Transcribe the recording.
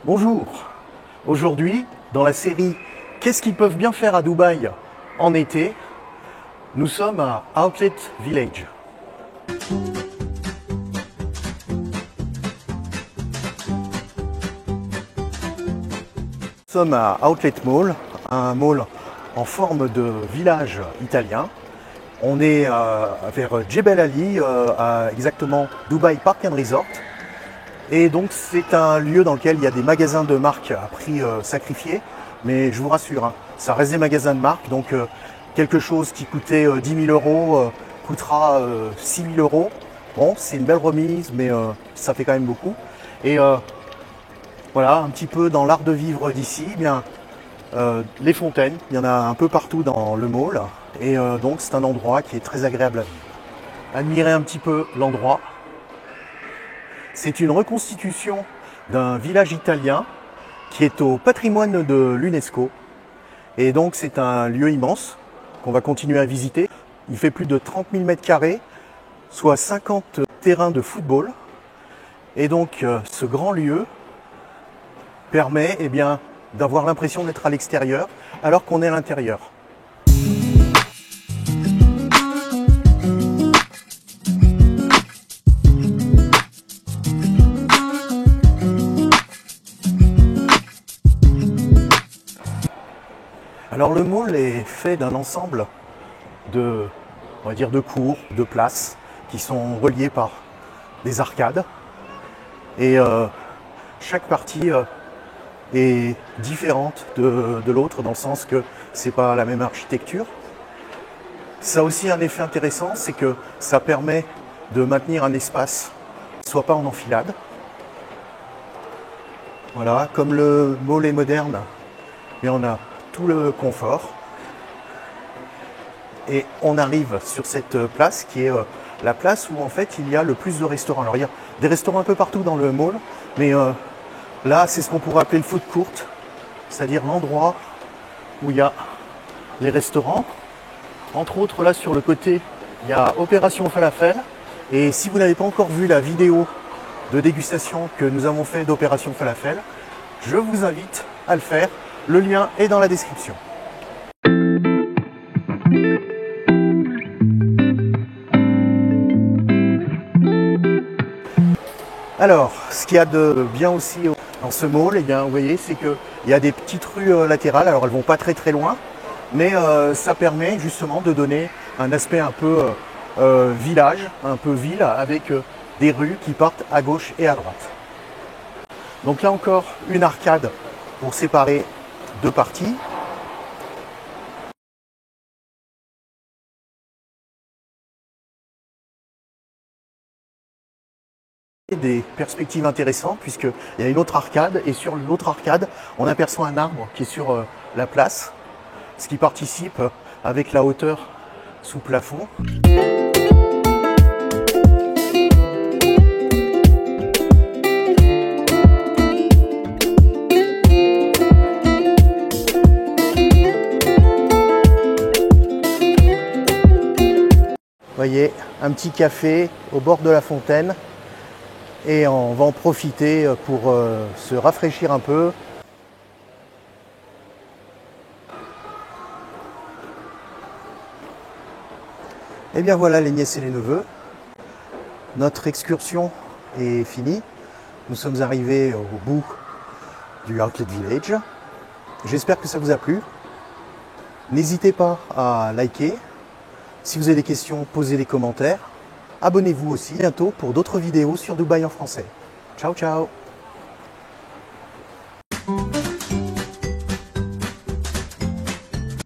Bonjour. Aujourd'hui, dans la série Qu'est-ce qu'ils peuvent bien faire à Dubaï en été, nous sommes à Outlet Village. Nous sommes à Outlet Mall, un mall en forme de village italien. On est vers Jebel Ali, à exactement Dubai Park and Resort. Et donc c'est un lieu dans lequel il y a des magasins de marque à prix sacrifié. Mais je vous rassure, hein, ça reste des magasins de marque. Donc quelque chose qui coûtait 10 000 euros coûtera 6 000 euros. Bon, c'est une belle remise, mais ça fait quand même beaucoup. Et voilà, un petit peu dans l'art de vivre d'ici, eh bien les fontaines, il y en a un peu partout dans le mall. Et donc c'est un endroit qui est très agréable à vivre. Admirez un petit peu l'endroit. C'est une reconstitution d'un village italien qui est au patrimoine de l'UNESCO. Et donc c'est un lieu immense qu'on va continuer à visiter. Il fait plus de 30 000 m², soit 50 terrains de football. Et donc ce grand lieu permet d'avoir l'impression d'être à l'extérieur alors qu'on est à l'intérieur. Alors le mall est fait d'un ensemble de, on va dire, de cours, de places qui sont reliées par des arcades. Et chaque partie est différente de l'autre dans le sens que c'est pas la même architecture. Ça a aussi un effet intéressant, c'est que ça permet de maintenir un espace qui ne soit pas en enfilade. Voilà, comme le mall est moderne, et on a tout le confort. Et on arrive sur cette place qui est la place où en fait il y a le plus de restaurants. Alors il y a des restaurants un peu partout dans le mall, mais là c'est ce qu'on pourrait appeler le food court, c'est-à-dire l'endroit où il y a les restaurants. Entre autres, là sur le côté, il y a Opération Falafel. Et si vous n'avez pas encore vu la vidéo de dégustation que nous avons fait d'Opération Falafel, je vous invite à le faire. Le lien est dans la description. Alors, ce qu'il y a de bien aussi dans ce mall, eh bien, vous voyez, c'est qu'il y a des petites rues latérales. Alors, elles ne vont pas très très loin, mais ça permet justement de donner un aspect un peu village, un peu ville, avec des rues qui partent à gauche et à droite. Donc là encore, une arcade pour séparer deux parties. Des perspectives intéressantes puisqu'il y a une autre arcade et sur l'autre arcade on aperçoit un arbre qui est sur la place, ce qui participe avec la hauteur sous plafond. Vous voyez, un petit café au bord de la fontaine et on va en profiter pour se rafraîchir un peu. Et bien voilà les nièces et les neveux, notre excursion est finie. Nous sommes arrivés au bout du Outlet Village. J'espère que ça vous a plu. N'hésitez pas à liker. Si vous avez des questions, posez des commentaires. Abonnez-vous aussi. À bientôt pour d'autres vidéos sur Dubaï en français. Ciao, ciao!